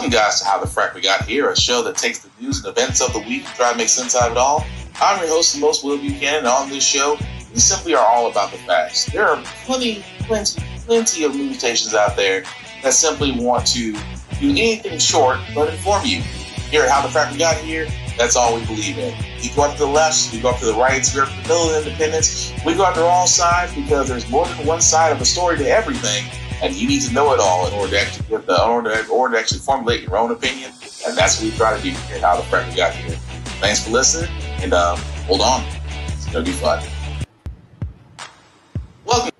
Welcome, guys, to How the Frack We Got Here, a show that takes the news and events of the week and try to make sense out of it all. I'm your host, the most Will Buchanan, and on this show, we simply are all about the facts. There are plenty of news stations out there that simply want to do anything short but inform you. Here at How the Frack We Got Here, that's all we believe in. We go up to the left, we go up to the right, we go up to the middle of independence. We go after all sides because there's more than one side of a story to everything. And you need to know it all in order to actually formulate your own opinion. And that's what we try to do here at How the Frack We Got Here. Thanks for listening, and hold on. It's going to be fun. Welcome.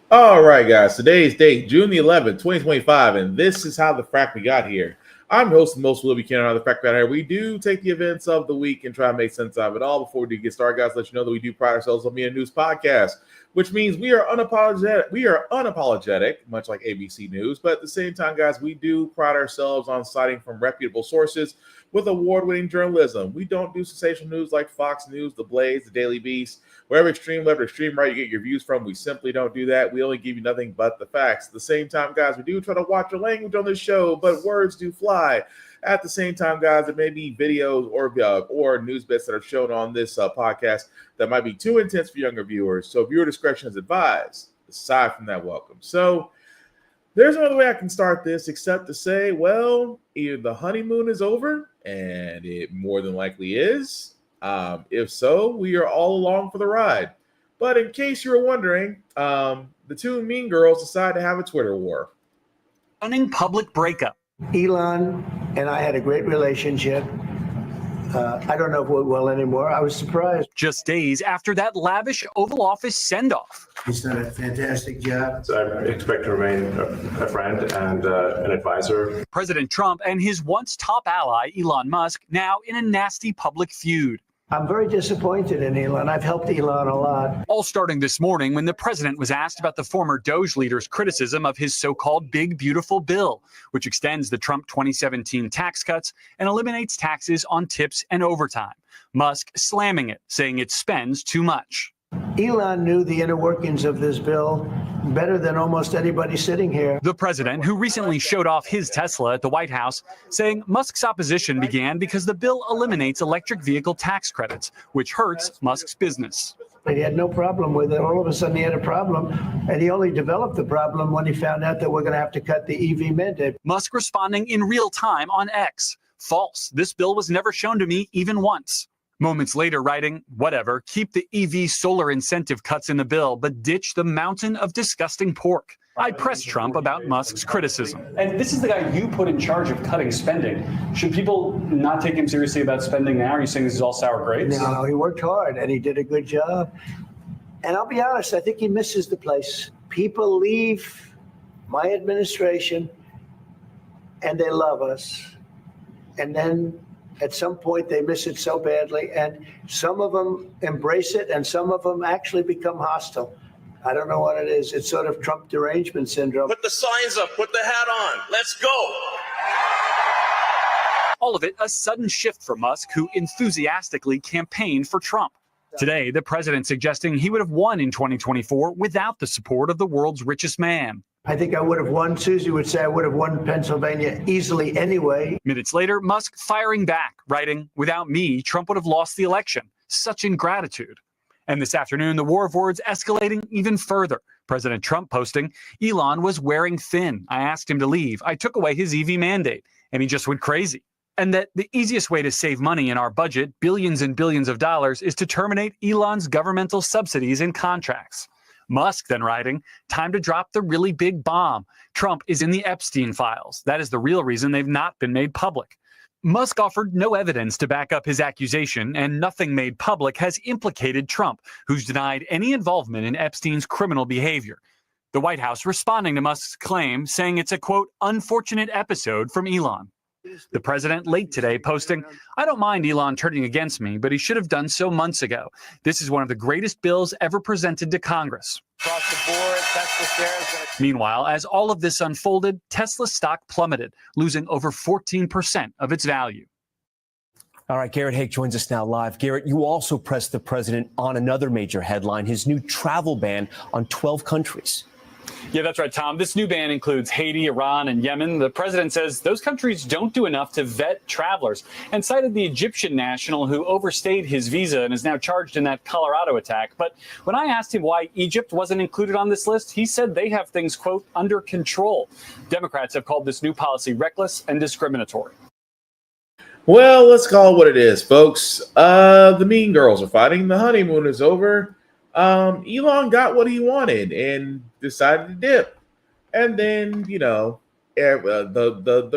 All right, guys. Today's date, June the 11th, 2025, and this is How the Frack We Got Here. I'm your host, the most Will Buchanan, How the Frack We Got Here. We do take the events of the week and try to make sense out of it all. Before we do get started, guys, let you know that we do pride ourselves on being a news podcast, which means we are unapologetic. We are unapologetic, much like ABC News. But at the same time, guys, we do pride ourselves on citing from reputable sources with award-winning journalism. We don't do sensational news like Fox News, The Blaze, The Daily Beast, wherever extreme left or extreme right you get your views from. We simply don't do that. We only give you nothing but the facts. At the same time, guys, we do try to watch your language on this show, but words do fly. At the same time, guys, there may be videos or news bits that are shown on this podcast that might be too intense for younger viewers. So viewer discretion is advised. Aside from that, welcome. So there's another way I can start this except to say, well, either the honeymoon is over, and it more than likely is. If so, we are all along for the ride. But in case you were wondering, the two mean girls decided to have a Twitter war. Stunning public breakup. Elon and I had a great relationship. I don't know if we're well anymore. I was surprised. Just days after that lavish Oval Office send-off. He's done a fantastic job. So I expect to remain a friend and an advisor. President Trump and his once top ally, Elon Musk, now in a nasty public feud. I'm very disappointed in Elon. I've helped Elon a lot. All starting this morning when the president was asked about the former Doge leader's criticism of his so-called Big Beautiful Bill, which extends the Trump 2017 tax cuts and eliminates taxes on tips and overtime. Musk slamming it, saying it spends too much. Elon knew the inner workings of this bill better than almost anybody sitting here. The president, who recently showed off his Tesla at the White House, saying Musk's opposition began because the bill eliminates electric vehicle tax credits, which hurts Musk's business. He had no problem with it. All of a sudden he had a problem, and he only developed the problem when he found out that we're going to have to cut the EV mandate. Musk responding in real time on X. False. This bill was never shown to me even once. Moments later, writing, whatever, keep the EV solar incentive cuts in the bill, but ditch the mountain of disgusting pork. I pressed Trump about Musk's criticism. And this is the guy you put in charge of cutting spending. Should people not take him seriously about spending now? Are you saying this is all sour grapes? No, he worked hard and he did a good job. And I'll be honest, I think he misses the place. People leave my administration and they love us. And then at some point, they miss it so badly, and some of them embrace it, and some of them actually become hostile. I don't know what it is. It's sort of Trump derangement syndrome. Put the signs up, put the hat on. Let's go. All of it a sudden shift for Musk, who enthusiastically campaigned for Trump. Today, the president suggesting he would have won in 2024 without the support of the world's richest man. I think I would have won. Susie would say I would have won Pennsylvania easily anyway. Minutes later, Musk firing back, writing, without me, Trump would have lost the election. Such ingratitude. And this afternoon, the war of words escalating even further. President Trump posting, Elon was wearing thin. I asked him to leave. I took away his EV mandate, and he just went crazy. And that the easiest way to save money in our budget, billions and billions of dollars, is to terminate Elon's governmental subsidies and contracts. Musk then writing, time to drop the really big bomb. Trump is in the Epstein files. That is the real reason they've not been made public. Musk offered no evidence to back up his accusation, and nothing made public has implicated Trump, who's denied any involvement in Epstein's criminal behavior. The White House responding to Musk's claim, saying it's a, quote, unfortunate episode from Elon. The president late today posting, I don't mind Elon turning against me, but he should have done so months ago. This is one of the greatest bills ever presented to Congress. Across the board, Tesla shares. Meanwhile, as all of this unfolded, Tesla stock plummeted, losing over 14% of its value. All right, Garrett Hake joins us now live. Garrett, you also pressed the president on another major headline, his new travel ban on 12 countries. Yeah, that's right, Tom. This new ban includes Haiti, Iran, and Yemen. The president says those countries don't do enough to vet travelers and cited the Egyptian national who overstayed his visa and is now charged in that Colorado attack. But when I asked him why Egypt wasn't included on this list, he said they have things, quote, under control. Democrats have called this new policy reckless and discriminatory. Well, let's call it what it is, folks. The mean girls are fighting. The honeymoon is over. Elon got what he wanted and decided to dip. And then, the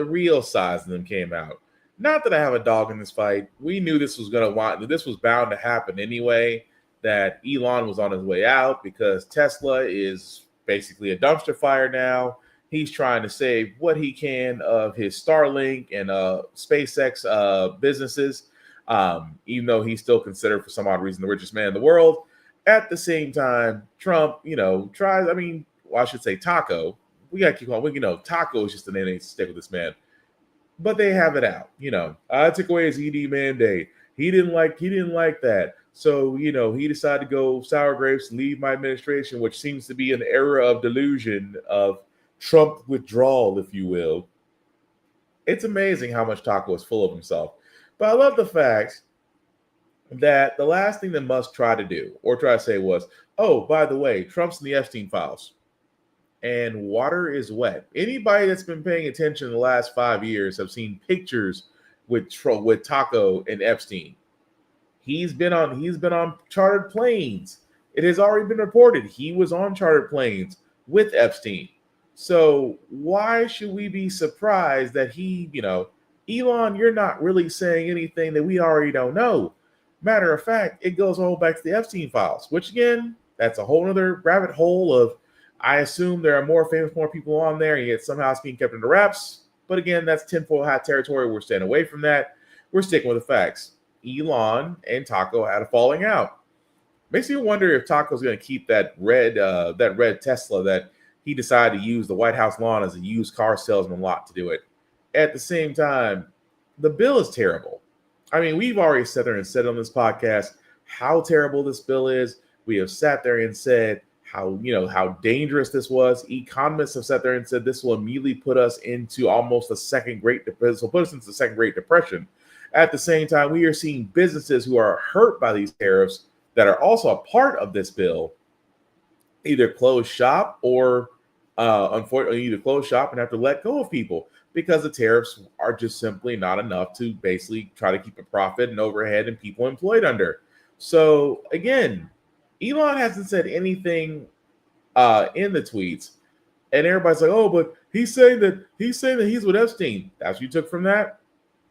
real size of them came out. Not that I have a dog in this fight. We knew this was this was bound to happen anyway, that Elon was on his way out because Tesla is basically a dumpster fire now. He's trying to save what he can of his Starlink and SpaceX businesses, even though he's still considered, for some odd reason, the richest man in the world. At the same time, Trump, tries, I should say Taco. We got to keep on. Taco is just the name they stick with this man. But they have it out. I took away his ED mandate. He didn't like that. So, he decided to go sour grapes, leave my administration, which seems to be an era of delusion of Trump withdrawal, if you will. It's amazing how much Taco is full of himself. But I love the fact that the last thing that Musk tried to do or try to say was, oh, by the way, Trump's in the Epstein files and water is wet. Anybody that's been paying attention in the last 5 years have seen pictures with Taco and Epstein. He's been on chartered planes. It has already been reported he was on chartered planes with Epstein. So why should we be surprised that Elon, you're not really saying anything that we already don't know. Matter of fact, it goes all back to the Epstein files, which again, that's a whole other rabbit hole of, I assume there are more people on there, and yet somehow it's being kept under wraps. But again, that's tinfoil hat territory. We're staying away from that. We're sticking with the facts. Elon and Taco had a falling out. Makes me wonder if Taco's going to keep that red Tesla that he decided to use the White House lawn as a used car salesman lot to do it. At the same time, the bill is terrible. We've already sat there and said on this podcast how terrible this bill is. We have sat there and said how dangerous this was. Economists have sat there and said this will immediately put us into almost a second Great Depression. At the same time, we are seeing businesses who are hurt by these tariffs that are also a part of this bill either close shop or unfortunately either close shop and have to let go of people because the tariffs are just simply not enough to basically try to keep a profit and overhead and people employed under. So again, Elon hasn't said anything in the tweets, and everybody's like, "Oh, but he's saying that he's with Epstein." That's what you took from that.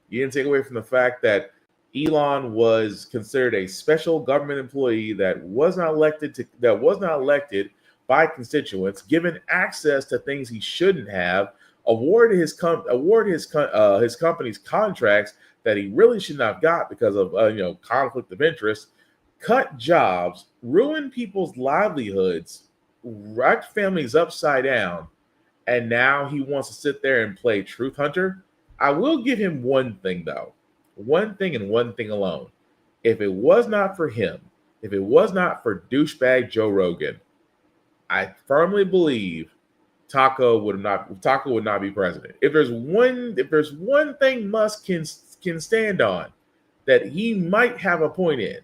You didn't take away from the fact that Elon was considered a special government employee that was not elected by constituents, given access to things he shouldn't have, awarded his company's contracts that he really should not have got because of conflict of interest, cut jobs, ruin people's livelihoods, wrecked families upside down, and now he wants to sit there and play truth hunter. I will give him one thing though. One thing and one thing alone. If it was not for him, if it was not for douchebag Joe Rogan, I firmly believe Taco would not be president. If there's one thing Musk can stand on that he might have a point in,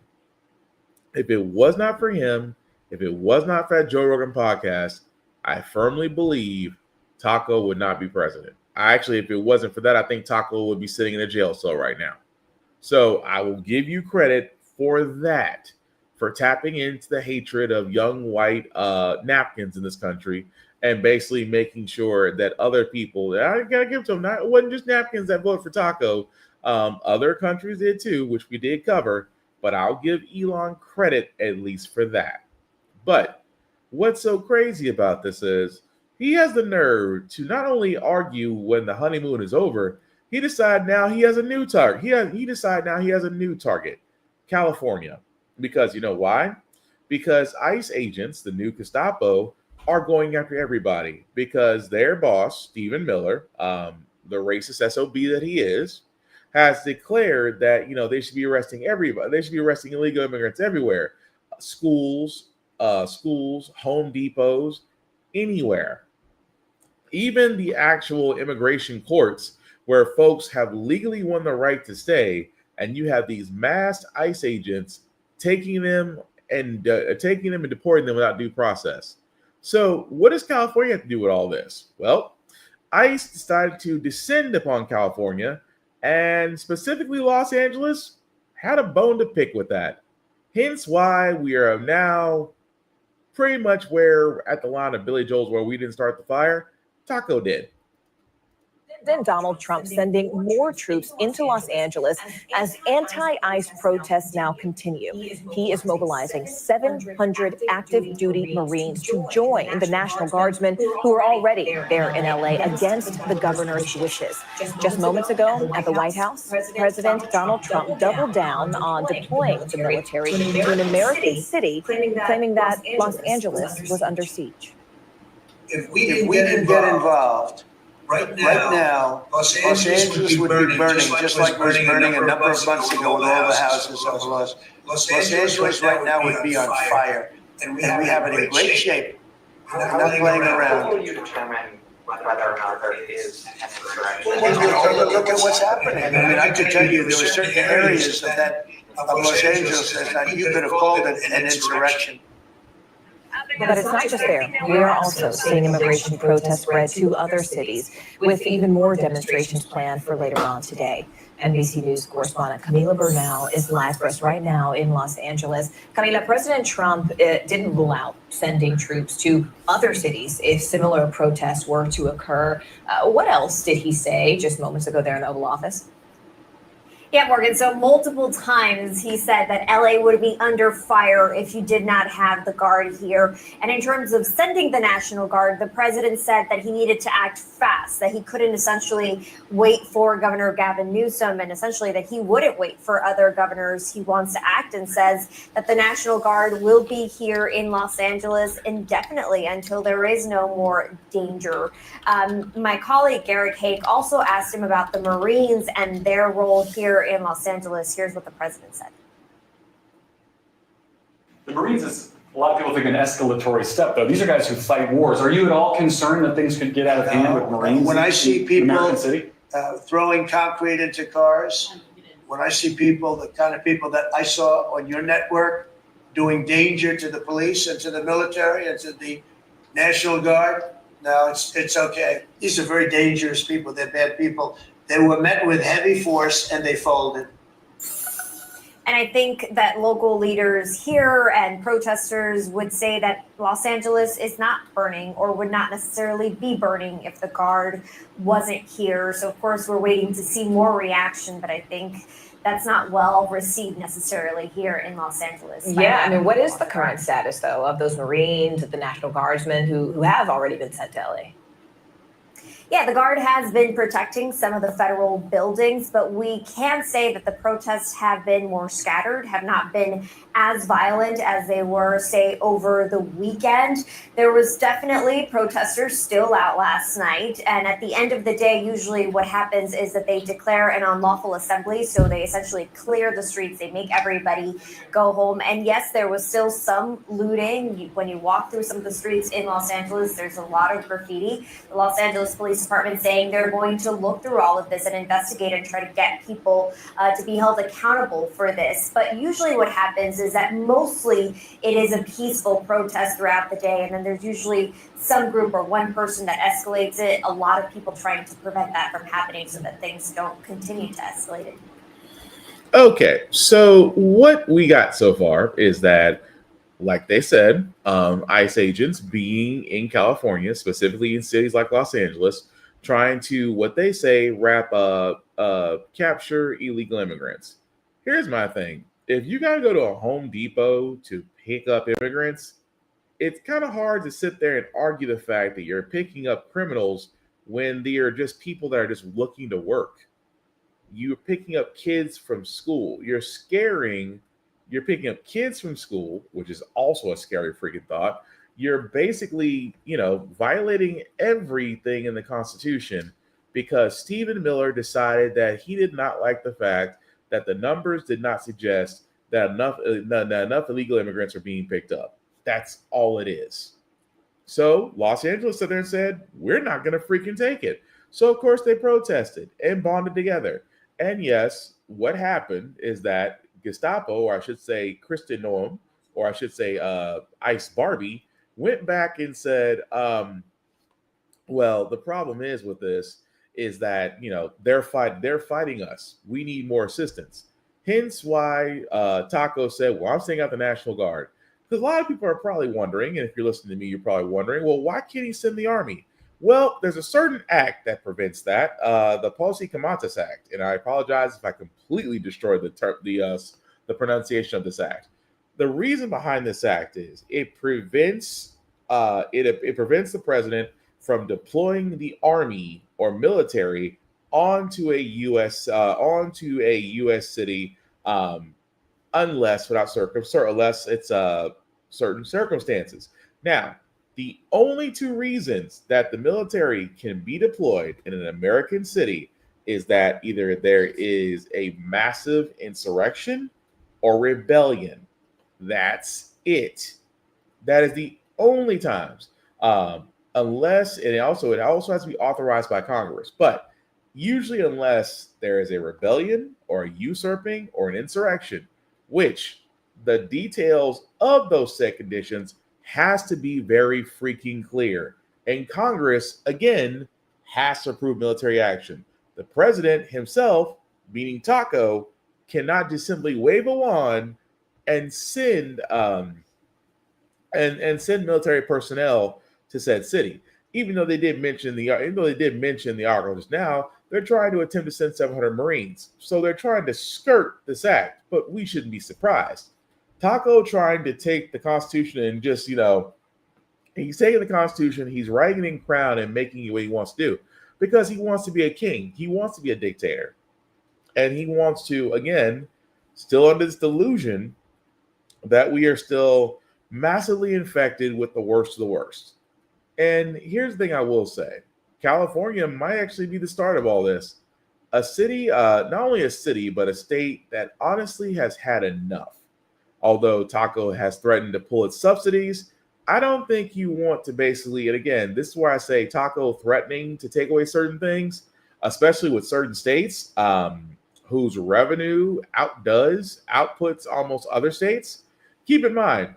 if it was not for him, if it was not for that Joe Rogan podcast, I firmly believe Taco would not be president. If it wasn't for that, I think Taco would be sitting in a jail cell right now. So I will give you credit for that, for tapping into the hatred of young white napkins in this country and basically making sure that other people, I got to give it to them, it wasn't just napkins that voted for Taco. Other countries did too, which we did cover, but I'll give Elon credit at least for that. But what's so crazy about this is he has the nerve to not only argue when the honeymoon is over, he decided now he has a new target. He decided now he has a new target, California. Because you know why? Because ICE agents, the new Gestapo, are going after everybody because their boss, Stephen Miller, the racist SOB that he is, has declared that they should be arresting everybody. They should be arresting illegal immigrants everywhere. Schools, Home Depots, anywhere. Even the actual immigration courts, where folks have legally won the right to stay, and you have these masked ICE agents taking them and deporting them without due process. So, what does California have to do with all this? Well, ICE decided to descend upon California, and specifically Los Angeles had a bone to pick with that. Hence why we are now pretty much where at the line of Billy Joel's Where We Didn't Start the Fire, Taco did. Then Donald Trump sending more troops into Los Angeles as anti-ICE protests now continue. He is mobilizing 700 active duty Marines to join the National Guardsmen who are already there in LA against the governor's wishes. Just moments ago at the White House, President Donald Trump doubled down on deploying the military to an American city, claiming that Los Angeles was under siege. If we didn't get involved, Right now, Los Angeles would be burning, just like it was burning a number of months ago with all the houses of Los Angeles right now would be on fire, and we have it in great shape. We're not playing around. How will you determine whether or not there is an insurrection? Well, look at what's happening. I mean, I could tell you there were certain areas of Los Angeles that you could have called it an insurrection. But it's not just there. We are also seeing immigration protests spread to other cities, with even more demonstrations planned for later on today. NBC News correspondent Camila Bernal is live for us right now in Los Angeles. Camila, President Trump didn't rule out sending troops to other cities if similar protests were to occur. What else did he say just moments ago there in the Oval Office? Yeah, Morgan. So multiple times he said that LA would be under fire if you did not have the Guard here. And in terms of sending the National Guard, the president said that he needed to act fast, that he couldn't essentially wait for Governor Gavin Newsom, and essentially that he wouldn't wait for other governors. He wants to act and says that the National Guard will be here in Los Angeles indefinitely until there is no more danger. My colleague Garrett Haake also asked him about the Marines and their role here in Los Angeles. Here's what the president said. The Marines is, a lot of people think, an escalatory step, though. These are guys who fight wars. Are you at all concerned that things could get out of hand with Marines? When I see people City? Throwing concrete into cars, when I see people, the kind of people that I saw on your network doing danger to the police and to the military and to the National Guard, no, it's okay. These are very dangerous people. They're bad people. They were met with heavy force and they folded. And I think that local leaders here and protesters would say that Los Angeles is not burning or would not necessarily be burning if the Guard wasn't here. So, of course, we're waiting to see more reaction, but I think that's not well received necessarily here in Los Angeles. Yeah, I mean, what is the current status, though, of those Marines, the National Guardsmen who have already been sent to LA? Yeah, the Guard has been protecting some of the federal buildings, but we can say that the protests have been more scattered, have not been as violent as they were, say, over the weekend. There was definitely protesters still out last night. And at the end of the day, usually what happens is that they declare an unlawful assembly. So they essentially clear the streets. They make everybody go home. And yes, there was still some looting. When you walk through some of the streets in Los Angeles, there's a lot of graffiti. The Los Angeles Police Department saying they're going to look through all of this and investigate and try to get people to be held accountable for this. But usually what happens is that mostly it is a peaceful protest throughout the day. And then there's usually some group or one person that escalates it. A lot of people trying to prevent that from happening so that things don't continue to escalate it. Okay, so what we got so far is that, like they said, ICE agents being in California, specifically in cities like Los Angeles, trying to, what they say, capture illegal immigrants. Here's my thing. If you got to go to a Home Depot to pick up immigrants, it's kind of hard to sit there and argue the fact that you're picking up criminals when they are just people that are just looking to work. You're picking up kids from school. You're picking up kids from school, which is also a scary freaking thought. You're basically, violating everything in the Constitution because Stephen Miller decided that he did not like the fact that the numbers did not suggest that enough illegal immigrants are being picked up. That's all it is. So Los Angeles sat there and said, we're not going to freaking take it. So, of course, they protested and bonded together. And yes, what happened is that Gestapo, or I should say Kristen Noem, or I should say Ice Barbie, went back and said, well, the problem is with this is that, they're fighting us. We need more assistance. Hence why Taco said, well, I'm staying out the National Guard. Because a lot of people are probably wondering, and if you're listening to me, you're probably wondering, well, why can't he send the army? Well, there's a certain act that prevents that, the Policy Comantas Act. And I apologize if I completely destroyed the pronunciation of this act. The reason behind this act is it prevents the president from deploying the army or military onto a U.S. city, unless it's certain circumstances. Now, the only two reasons that the military can be deployed in an American city is that either there is a massive insurrection or rebellion. That's it. That is the only times. Unless, and it also has to be authorized by Congress. But usually unless there is a rebellion or a usurping or an insurrection, which the details of those said conditions has to be very freaking clear. And Congress, again, has to approve military action. The president himself, meaning Taco, cannot just simply wave a wand and send military personnel to said city. Even though they did mention the article just now, they're trying to attempt to send 700 Marines. So they're trying to skirt this act, but we shouldn't be surprised. Taco trying to take the Constitution and just, he's taking the Constitution, he's writing it in crown and making it what he wants to do because he wants to be a king. He wants to be a dictator. And he wants to, again, still under this delusion that we are still massively infected with the worst of the worst. And here's the thing I will say. California might actually be the start of all this. A city, not only a city, but a state that honestly has had enough. Although Taco has threatened to pull its subsidies, I don't think you want to basically, and again, this is where I say Taco threatening to take away certain things, especially with certain states whose revenue outputs almost other states. Keep in mind,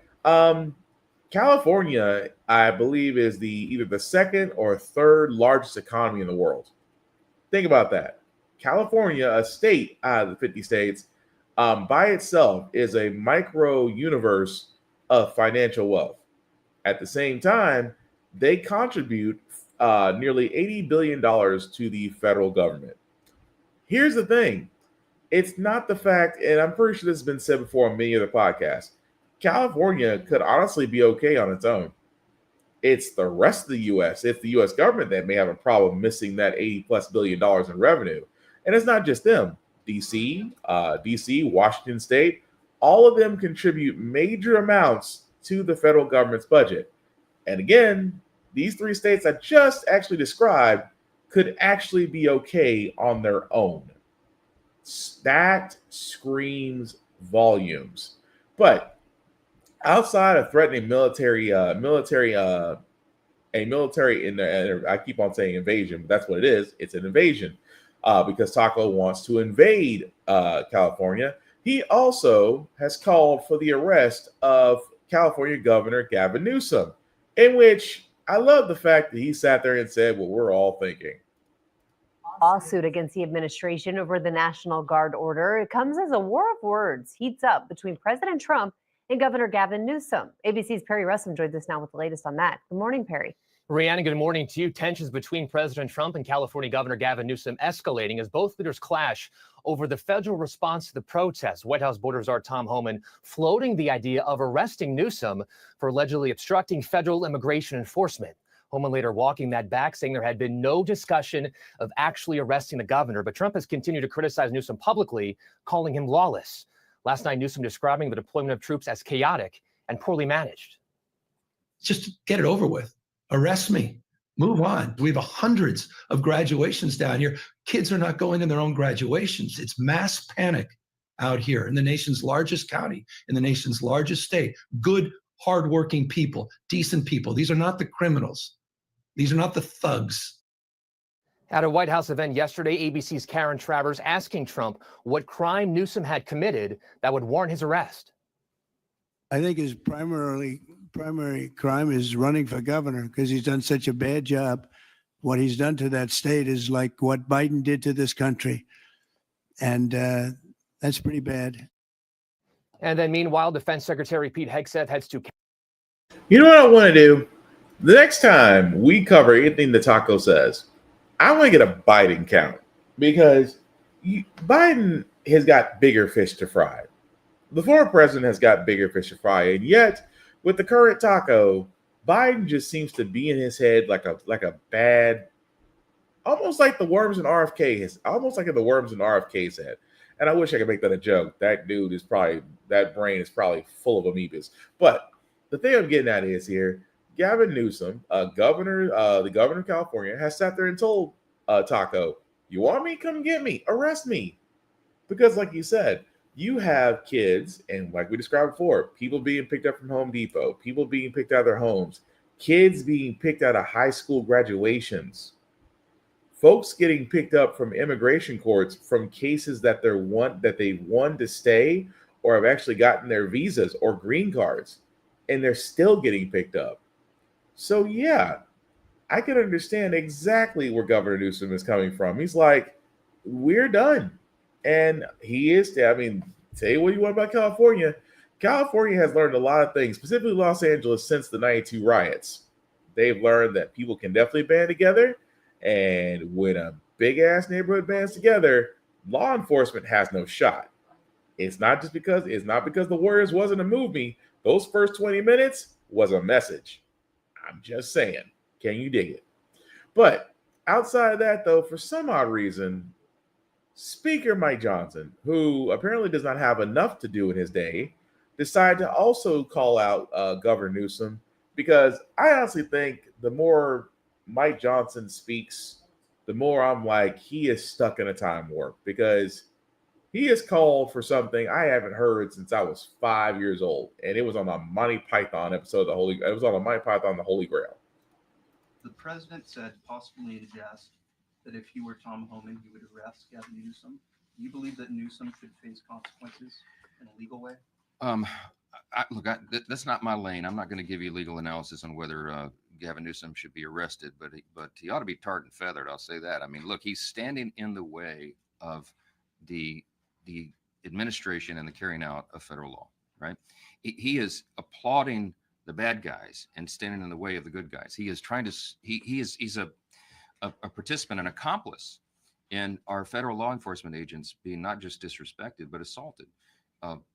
California, I believe, is either the second or third largest economy in the world. Think about that. California, a state out of the 50 states, by itself is a micro universe of financial wealth. At the same time, they contribute nearly $80 billion to the federal government. Here's the thing. It's not the fact, and I'm pretty sure this has been said before on many other podcasts, California could honestly be okay on its own. It's the rest of the U.S., it's the U.S. government that may have a problem missing that $80+ billion in revenue. And it's not just them. DC, Washington State, all of them contribute major amounts to the federal government's budget. And again, these three states I just actually described could actually be okay on their own. That screams volumes. But outside of threatening military, I keep on saying invasion, but that's what it is. It's an invasion. Because Taco wants to invade California. He also has called for the arrest of California Governor Gavin Newsom, in which I love the fact that he sat there and said what we're all thinking. Lawsuit against the administration over the National Guard order. It comes as a war of words heats up between President Trump and Governor Gavin Newsom. ABC's Perry Russum joins us now with the latest on that. Good morning, Perry. Rhiannon, good morning to you. Tensions between President Trump and California Governor Gavin Newsom escalating as both leaders clash over the federal response to the protests. White House Border Czar Tom Homan floating the idea of arresting Newsom for allegedly obstructing federal immigration enforcement. Homan later walking that back, saying there had been no discussion of actually arresting the governor. But Trump has continued to criticize Newsom publicly, calling him lawless. Last night, Newsom describing the deployment of troops as chaotic and poorly managed. Just get it over with. Arrest me. Move on. We have hundreds of graduations down here. Kids are not going to their own graduations. It's mass panic out here in the nation's largest county, in the nation's largest state. Good, hardworking people, decent people. These are not the criminals. These are not the thugs. At a White House event yesterday, ABC's Karen Travers asking Trump what crime Newsom had committed that would warrant his arrest. I think his primary crime is running for governor because he's done such a bad job. What he's done to that state is like what Biden did to this country. And that's pretty bad. And then meanwhile, Defense Secretary Pete Hegseth heads to... You know what I want to do? The next time we cover anything that Taco says, I want to get a Biden count because Biden has got bigger fish to fry. The former president has got bigger fish to fry, and yet with the current Taco, Biden just seems to be in his head like a bad, almost like the worms in RFK's head. And I wish I could make that a joke. That brain is probably full of amoebas. But the thing I'm getting at is here, Gavin Newsom, the governor of California, has sat there and told Taco, "You want me? Come get me. Arrest me." Because like you said, you have kids, and like we described before, people being picked up from Home Depot, people being picked out of their homes, kids being picked out of high school graduations, folks getting picked up from immigration courts from cases that they've won to stay or have actually gotten their visas or green cards, and they're still getting picked up. So yeah, I can understand exactly where Governor Newsom is coming from. He's like, we're done. And he is, I mean, say what you want about California. California has learned a lot of things, specifically Los Angeles, since the 92 riots. They've learned that people can definitely band together. And when a big-ass neighborhood bands together, law enforcement has no shot. It's not because the Warriors wasn't a movie. Those first 20 minutes was a message. I'm just saying. Can you dig it? But outside of that, though, for some odd reason, Speaker Mike Johnson, who apparently does not have enough to do in his day, decided to also call out Governor Newsom, because I honestly think the more Mike Johnson speaks, the more I'm like, he is stuck in a time warp, because he has called for something I haven't heard since I was 5 years old, and it was on a Monty Python episode of the Holy Grail. The president said, possibly in jest, that if he were Tom Homan, he would arrest Gavin Newsom. Do you believe that Newsom should face consequences in a legal way? That's not my lane. I'm not going to give you legal analysis on whether Gavin Newsom should be arrested, but he ought to be tarred and feathered. I'll say that. I mean, look, he's standing in the way of the administration and the carrying out of federal law, right? He is applauding the bad guys and standing in the way of the good guys. He is trying to. He's a participant, an accomplice in our federal law enforcement agents being not just disrespected but assaulted.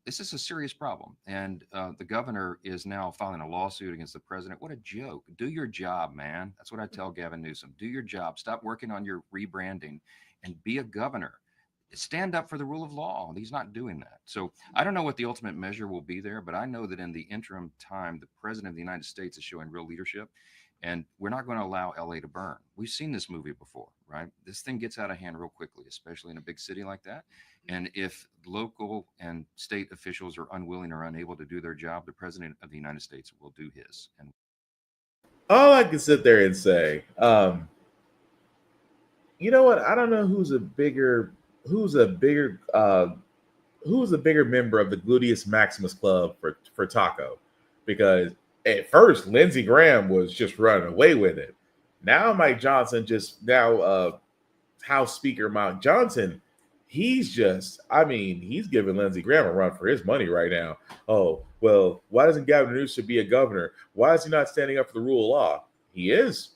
This is a serious problem, and the governor is now filing a lawsuit against the president. What a joke. Do your job, man. That's what I tell Gavin Newsom. Do your job. Stop working on your rebranding and be a governor. Stand up for the rule of law. He's not doing that. So I don't know what the ultimate measure will be there, but I know that in the interim time, the president of the United States is showing real leadership, and we're not going to allow LA to burn. We've seen this movie before, right? This thing gets out of hand real quickly, especially in a big city like that. And if local and state officials are unwilling or unable to do their job, the president of the United States will do his. And all I can sit there and say, you know what? I don't know who's a bigger member of the Gluteus Maximus Club for Taco, because at first Lindsey Graham was just running away with it. Now Mike Johnson, House Speaker Mike Johnson, he's giving Lindsey Graham a run for his money right now. Oh, well, why doesn't Gavin Newsom be a governor? Why is he not standing up for the rule of law? He is.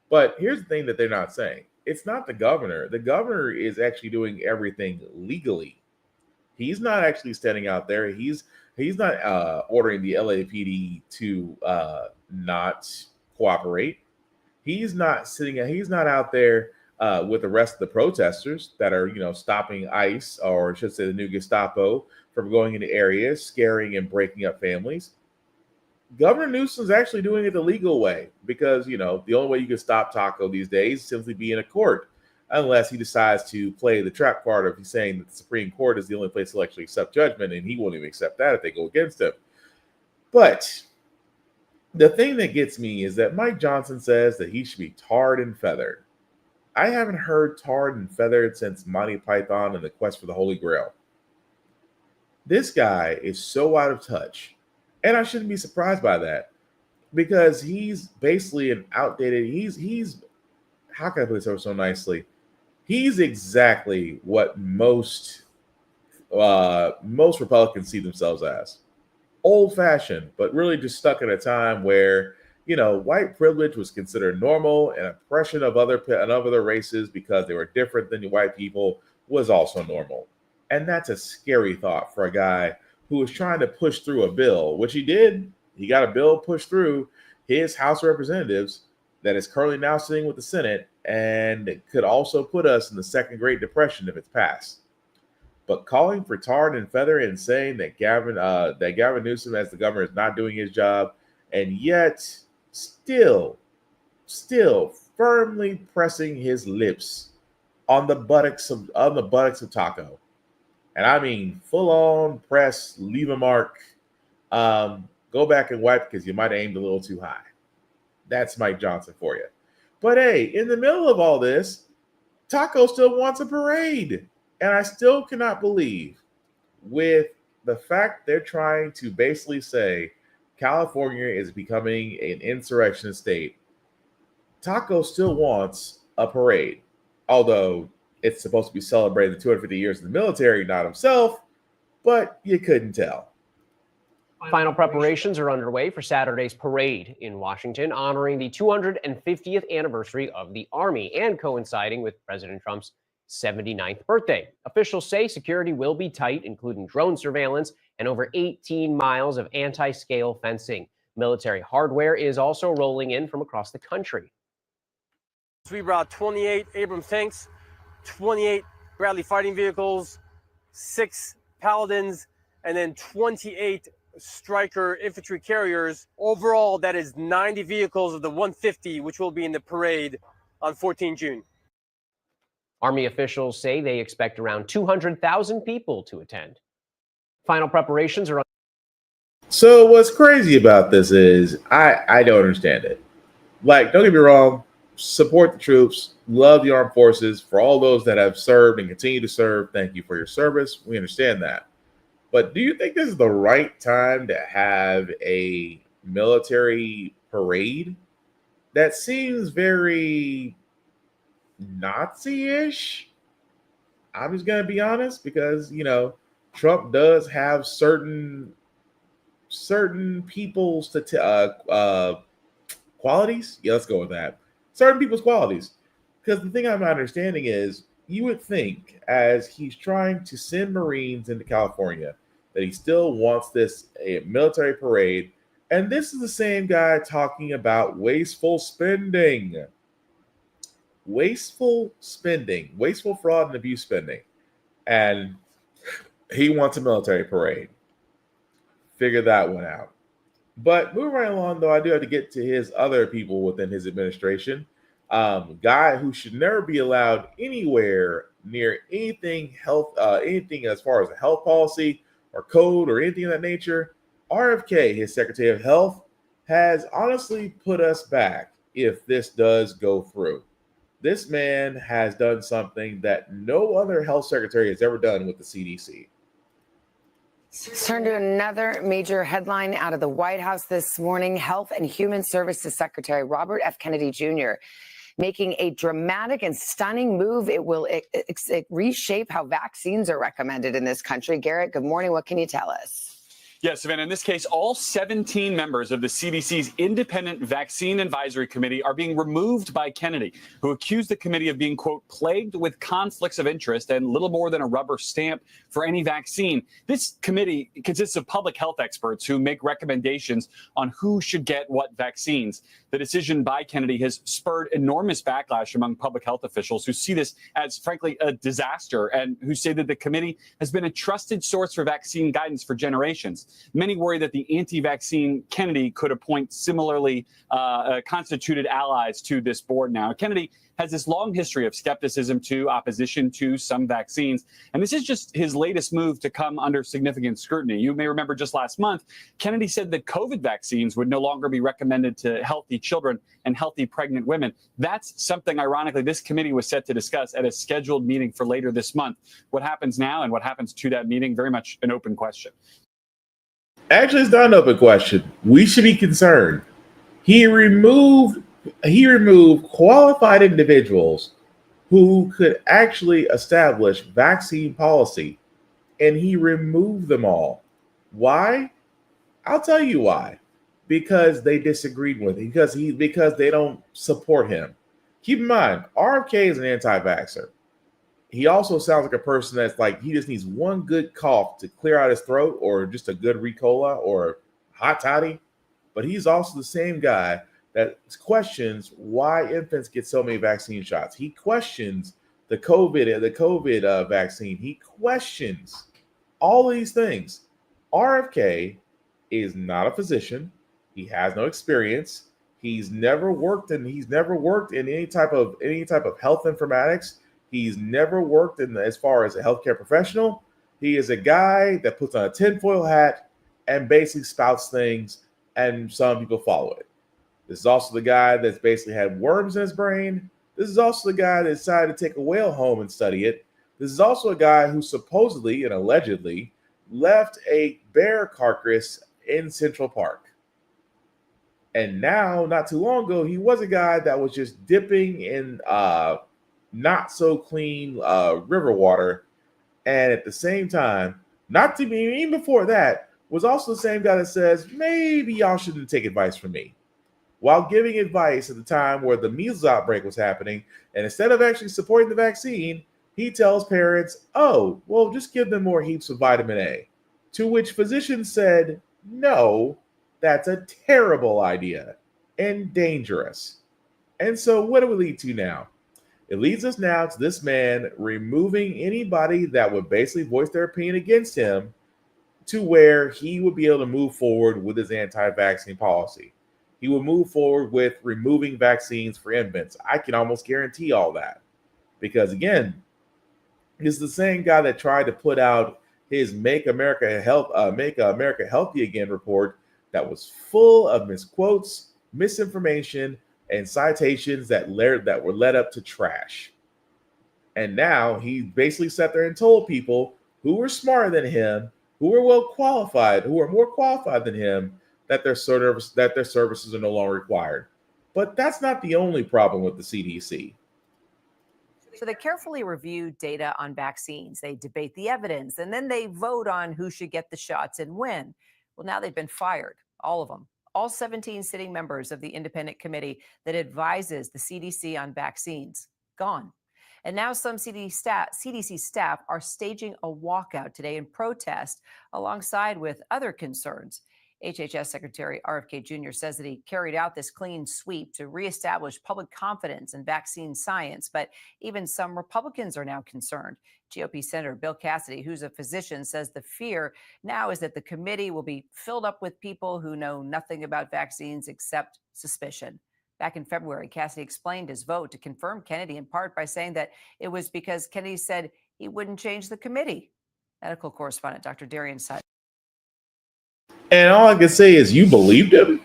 But here's the thing that they're not saying. It's not the governor. The governor is actually doing everything legally. He's not actually standing out there. He's not ordering the LAPD to not cooperate. He's not out there with the rest of the protesters that are, stopping ICE, or I should say the new Gestapo, from going into areas, scaring and breaking up families. Governor Newsom's actually doing it the legal way, because, the only way you can stop Taco these days is simply be in a court, unless he decides to play the trap card of saying that the Supreme Court is the only place he'll actually accept judgment, and he won't even accept that if they go against him. But The thing that gets me is that Mike Johnson says that he should be tarred and feathered. I haven't heard tarred and feathered since Monty Python and the Quest for the Holy Grail. This guy is so out of touch, and I shouldn't be surprised by that because he's basically an outdated. He's how can I put this so nicely? He's exactly what most Republicans see themselves as. Old-fashioned, but really just stuck in a time where, white privilege was considered normal, and oppression of other races because they were different than the white people was also normal. And that's a scary thought for a guy who was trying to push through a bill, which he did. He got a bill pushed through his House of Representatives that is currently now sitting with the Senate and could also put us in the Second Great Depression if it's passed. But calling for tarred and feather and saying that Gavin Newsom as the governor is not doing his job, and yet still firmly pressing his lips on the buttocks of Taco, and I mean full on press, leave a mark. Go back and wipe because you might have aimed a little too high. That's Mike Johnson for you. But hey, in the middle of all this, Taco still wants a parade. And I still cannot believe, with the fact they're trying to basically say California is becoming an insurrection state, Taco still wants a parade. Although it's supposed to be celebrating the 250 years in the military, not himself, but you couldn't tell. Final preparations are underway for Saturday's parade in Washington, honoring the 250th anniversary of the Army and coinciding with President Trump's 79th birthday. Officials say security will be tight, including drone surveillance and over 18 miles of anti-scale fencing. Military hardware is also rolling in from across the country. We brought 28 Abrams tanks, 28 Bradley fighting vehicles, 6 Paladins, and then 28 Stryker infantry carriers. Overall, that is 90 vehicles of the 150, which will be in the parade on 14 June. Army officials say they expect around 200,000 people to attend. Final preparations are on. So what's crazy about this is I don't understand it. Like, don't get me wrong, support the troops, love the armed forces. For all those that have served and continue to serve, thank you for your service. We understand that. But do you think this is the right time to have a military parade? That seems very Nazi-ish. I'm just gonna be honest because Trump does have certain people's qualities. Yeah, let's go with that. Certain people's qualities. Because the thing I'm not understanding is you would think as he's trying to send Marines into California that he still wants a military parade. And this is the same guy talking about wasteful spending. Wasteful fraud and abuse spending. And he wants a military parade. Figure that one out. But moving right along, though, I do have to get to his other people within his administration. Guy who should never be allowed anywhere near anything as far as a health policy or code or anything of that nature. RFK, his Secretary of Health, has honestly put us back if this does go through. This man has done something that no other health secretary has ever done with the CDC. Let's turn to another major headline out of the White House this morning. Health and Human Services Secretary Robert F. Kennedy Jr. making a dramatic and stunning move. It will reshape how vaccines are recommended in this country. Garrett, good morning. What can you tell us? Yes, Savannah, in this case, all 17 members of the CDC's Independent Vaccine Advisory Committee are being removed by Kennedy, who accused the committee of being, quote, plagued with conflicts of interest and little more than a rubber stamp for any vaccine. This committee consists of public health experts who make recommendations on who should get what vaccines. The decision by Kennedy has spurred enormous backlash among public health officials who see this as, frankly, a disaster and who say that the committee has been a trusted source for vaccine guidance for generations. States. Many worry that the anti-vaccine Kennedy could appoint similarly constituted allies to this board now. Kennedy has this long history of skepticism to opposition to some vaccines. And this is just his latest move to come under significant scrutiny. You may remember just last month, Kennedy said that COVID vaccines would no longer be recommended to healthy children and healthy pregnant women. That's something, ironically, this committee was set to discuss at a scheduled meeting for later this month. What happens now and what happens to that meeting, very much an open question. Actually, it's not an open question. We should be concerned. He removed qualified individuals who could actually establish vaccine policy, and he removed them all. Why? I'll tell you why. Because they disagreed with him, because they don't support him. Keep in mind, RFK is an anti-vaxxer. He also sounds like a person that's like, he just needs one good cough to clear out his throat, or just a good Ricola or hot toddy. But he's also the same guy that questions why infants get so many vaccine shots. He questions the COVID vaccine. He questions all these things. RFK is not a physician. He has no experience. He's never worked in any type of health informatics. He's never worked as far as a healthcare professional. He is a guy that puts on a tinfoil hat and basically spouts things, and some people follow it. This is also the guy that's basically had worms in his brain. This is also the guy that decided to take a whale home and study it. This is also a guy who supposedly and allegedly left a bear carcass in Central Park. And now, not too long ago, he was a guy that was just dipping in not so clean river water. And at the same time, even before that, was also the same guy that says, maybe y'all shouldn't take advice from me, while giving advice at the time where the measles outbreak was happening. And instead of actually supporting the vaccine, he tells parents, oh, well, just give them more heaps of vitamin A. To which physicians said, no, that's a terrible idea and dangerous. And so what do we lead to now? It leads us now to this man removing anybody that would basically voice their opinion against him, to where he would be able to move forward with his anti-vaccine policy. He would move forward with removing vaccines for infants. I can almost guarantee all that. Because again, he's the same guy that tried to put out his Make America Healthy Again report that was full of misquotes, misinformation, and citations that were led up to trash. And now he basically sat there and told people who were smarter than him, who were well qualified, who were more qualified than him, that their services are no longer required. But that's not the only problem with the CDC. So they carefully review data on vaccines. They debate the evidence, and then they vote on who should get the shots and when. Well, now they've been fired, all of them. All 17 sitting members of the independent committee that advises the CDC on vaccines, gone. And now some CDC staff are staging a walkout today in protest, alongside with other concerns. HHS Secretary RFK Jr. says that he carried out this clean sweep to reestablish public confidence in vaccine science, but even some Republicans are now concerned. GOP Senator Bill Cassidy, who's a physician, says the fear now is that the committee will be filled up with people who know nothing about vaccines except suspicion. Back in February, Cassidy explained his vote to confirm Kennedy in part by saying that it was because Kennedy said he wouldn't change the committee. Medical correspondent Dr. Darian Sutton. And all I can say is, you believed him?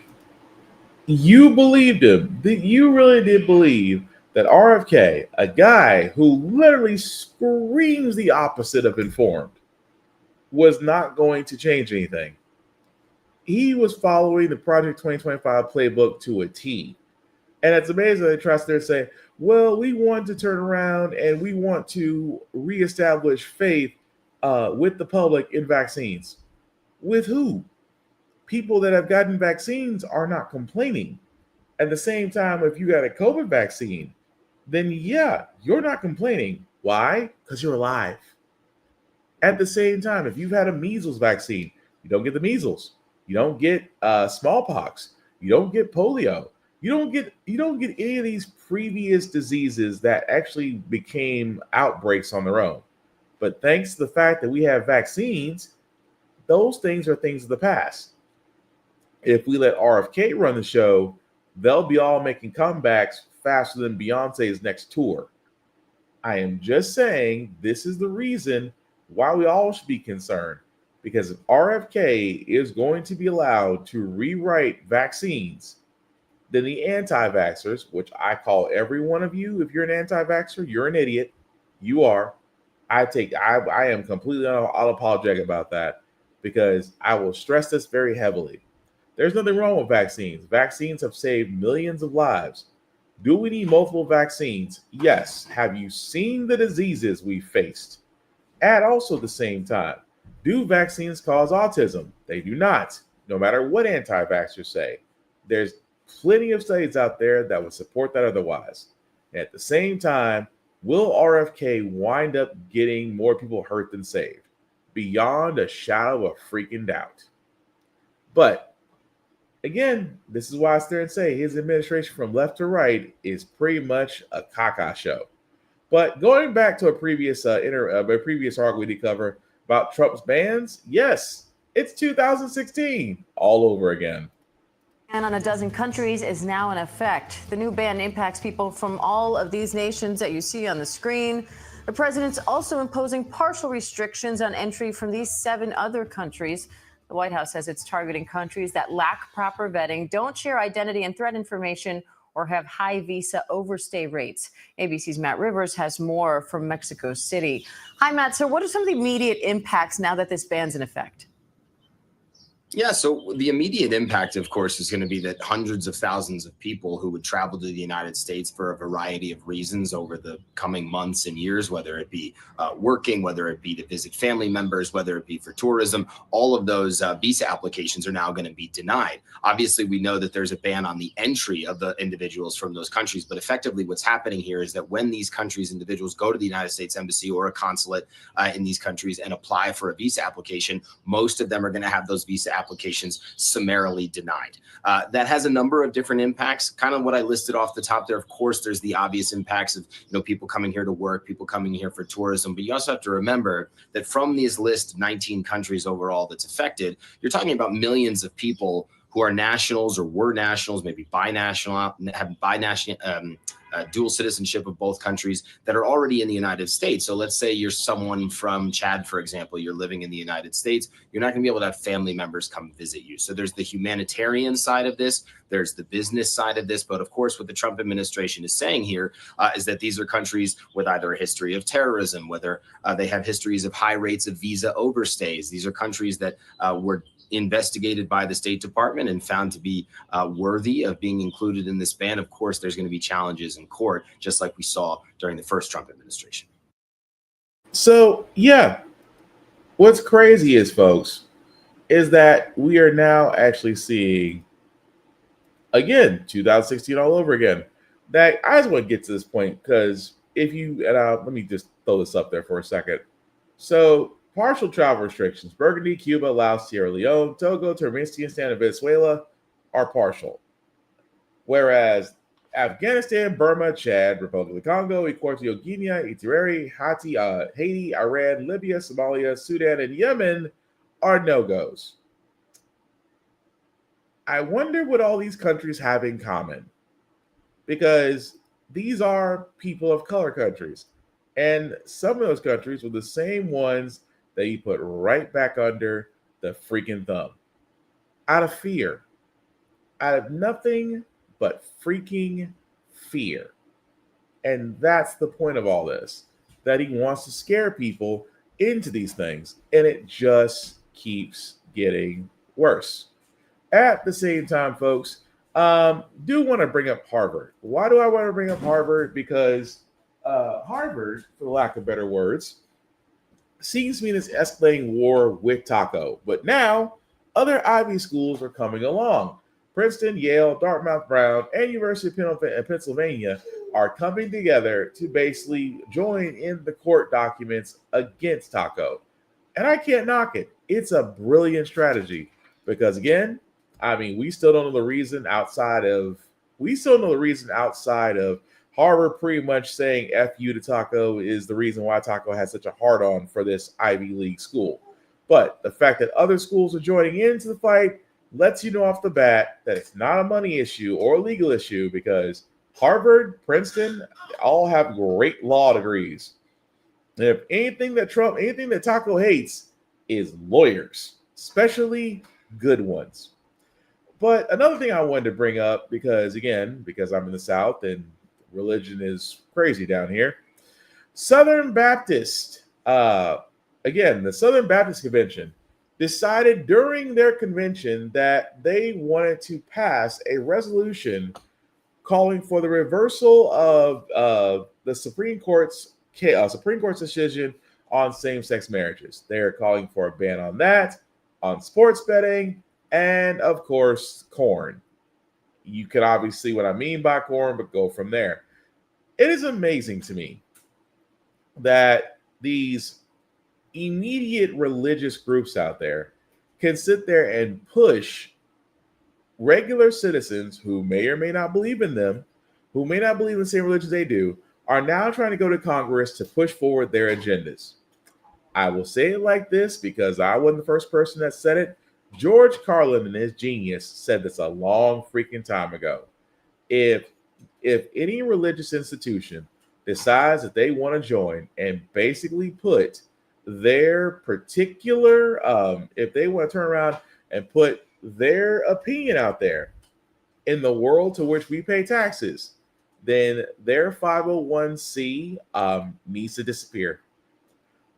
You believed him. You really did believe that RFK, a guy who literally screams the opposite of informed, was not going to change anything. He was following the Project 2025 playbook to a T. And it's amazing they trust there and say, well, we want to turn around and we want to reestablish faith with the public in vaccines. With who? People that have gotten vaccines are not complaining. At the same time, if you got a COVID vaccine, then yeah, you're not complaining. Why? Because you're alive. At the same time, if you've had a measles vaccine, you don't get the measles. You don't get smallpox. You don't get polio. You don't get any of these previous diseases that actually became outbreaks on their own. But thanks to the fact that we have vaccines, those things are things of the past. If we let RFK run the show, they'll be all making comebacks faster than Beyonce's next tour. I am just saying this is the reason why we all should be concerned. Because if RFK is going to be allowed to rewrite vaccines, then the anti-vaxxers, which I call every one of you, if you're an anti-vaxxer, you're an idiot. You are. I am completely unapologetic about that, because I will stress this very heavily. There's nothing wrong with vaccines. Vaccines have saved millions of lives. Do we need multiple vaccines? Yes. Have you seen the diseases we faced? At also the same time, do vaccines cause autism? They do not, no matter what anti-vaxxers say. There's plenty of studies out there that would support that otherwise. At the same time, will RFK wind up getting more people hurt than saved? Beyond a shadow of freaking doubt. But again, this is why I stare and say his administration from left to right is pretty much a caca show. But going back to a previous article we did cover about Trump's bans, yes, it's 2016 all over again. And on a dozen countries is now in effect. The new ban impacts people from all of these nations that you see on the screen. The president's also imposing partial restrictions on entry from these 7 other countries. The White House says it's targeting countries that lack proper vetting, don't share identity and threat information, or have high visa overstay rates. ABC's Matt Rivers has more from Mexico City. Hi, Matt. So what are some of the immediate impacts now that this ban's in effect? Yeah, so the immediate impact, of course, is going to be that hundreds of thousands of people who would travel to the United States for a variety of reasons over the coming months and years, whether it be working, whether it be to visit family members, whether it be for tourism, all of those visa applications are now going to be denied. Obviously, we know that there's a ban on the entry of the individuals from those countries, but effectively what's happening here is that when these countries' individuals go to the United States Embassy or a consulate in these countries and apply for a visa application, most of them are going to have those visa applications summarily denied. That has a number of different impacts, kind of what I listed off the top there. Of course, there's the obvious impacts of people coming here to work, people coming here for tourism, but you also have to remember that from these list 19 countries overall that's affected, you're talking about millions of people who are nationals or were nationals, maybe binational, have dual citizenship of both countries that are already in the United States. So let's say you're someone from Chad, for example, you're living in the United States, you're not gonna be able to have family members come visit you. So there's the humanitarian side of this, there's the business side of this, but of course what the Trump administration is saying here is that these are countries with either a history of terrorism, whether they have histories of high rates of visa overstays. These are countries that were investigated by the State Department and found to be worthy of being included in this ban. Of course, there's going to be challenges in court, just like we saw during the first Trump administration. So, yeah, what's crazy is, folks, is that we are now actually seeing, again, 2016 all over again. That I just want to get to this point because if you, and let me just throw this up there for a second. So, partial travel restrictions. Burgundy, Cuba, Laos, Sierra Leone, Togo, Turkmenistan, and Venezuela are partial. Whereas Afghanistan, Burma, Chad, Republic of the Congo, Equatorial Guinea, Eritrea, Haiti, Iran, Libya, Somalia, Sudan, and Yemen are no-goes. I wonder what all these countries have in common, because these are people of color countries. And some of those countries were the same ones that you put right back under the freaking thumb. Out of fear. Out of nothing but freaking fear. And that's the point of all this. That he wants to scare people into these things. And it just keeps getting worse. At the same time, folks, do want to bring up Harvard. Why do I want to bring up Harvard? Because Harvard, for lack of better words, seems to be in this escalating war with Taco. But now, other Ivy schools are coming along. Princeton, Yale, Dartmouth, Brown, and University of Pennsylvania are coming together to basically join in the court documents against Taco. And I can't knock it. It's a brilliant strategy. Because again, I mean, we still don't know the reason outside of Harvard pretty much saying F you to Taco is the reason why Taco has such a hard-on for this Ivy League school. But the fact that other schools are joining into the fight lets you know off the bat that it's not a money issue or a legal issue, because Harvard, Princeton, all have great law degrees. And if anything that Taco hates is lawyers, especially good ones. But another thing I wanted to bring up, because I'm in the South and religion is crazy down here. Southern Baptist, the Southern Baptist Convention decided during their convention that they wanted to pass a resolution calling for the reversal of the Supreme Court's decision on same-sex marriages. They're calling for a ban on that, on sports betting, and of course, corn. You can obviously see what I mean by corn, but go from there. It is amazing to me that these immediate religious groups out there can sit there and push regular citizens who may or may not believe in them, who may not believe in the same religion they do, are now trying to go to Congress to push forward their agendas. I will say it like this because I wasn't the first person that said it. George Carlin, in his genius, said this a long freaking time ago. If any religious institution decides that they want to join and basically put their particular, if they want to turn around and put their opinion out there in the world to which we pay taxes, then their 501c needs to disappear.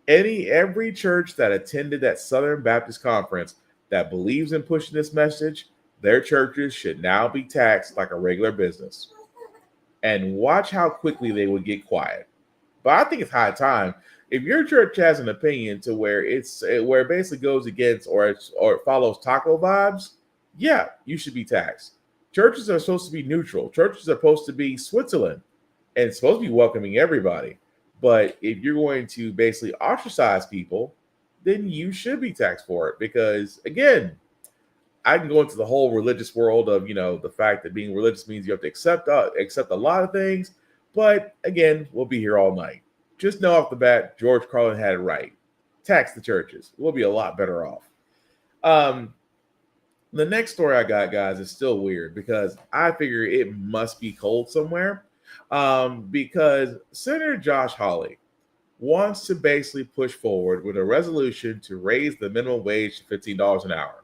Every church that attended that Southern Baptist Conference that believes in pushing this message, their churches should now be taxed like a regular business. And watch how quickly they would get quiet. But I think it's high time. If your church has an opinion to where it basically goes against or it follows taco vibes, yeah, you should be taxed. Churches are supposed to be neutral. Churches are supposed to be Switzerland and supposed to be welcoming everybody. But if you're going to basically ostracize people, then you should be taxed for it. Because again, I can go into the whole religious world of, the fact that being religious means you have to accept a lot of things. But again, we'll be here all night. Just know off the bat, George Carlin had it right. Tax the churches. We'll be a lot better off. The next story I got, guys, is still weird because I figure it must be cold somewhere. Because Senator Josh Hawley wants to basically push forward with a resolution to raise the minimum wage to $15 an hour.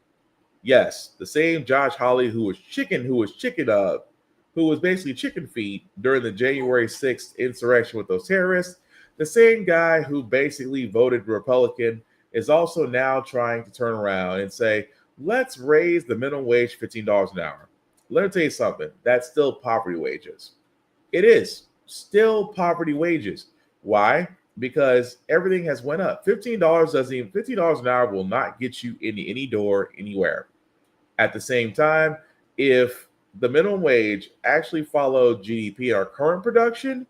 Yes, the same Josh Hawley who was basically chicken feet during the January 6th insurrection with those terrorists. The same guy who basically voted Republican is also now trying to turn around and say, let's raise the minimum wage to $15 an hour. Let me tell you something. That's still poverty wages. It is still poverty wages. Why? Because everything has went up. $15 an hour will not get you in any door anywhere. At the same time, if the minimum wage actually followed GDP, our current production,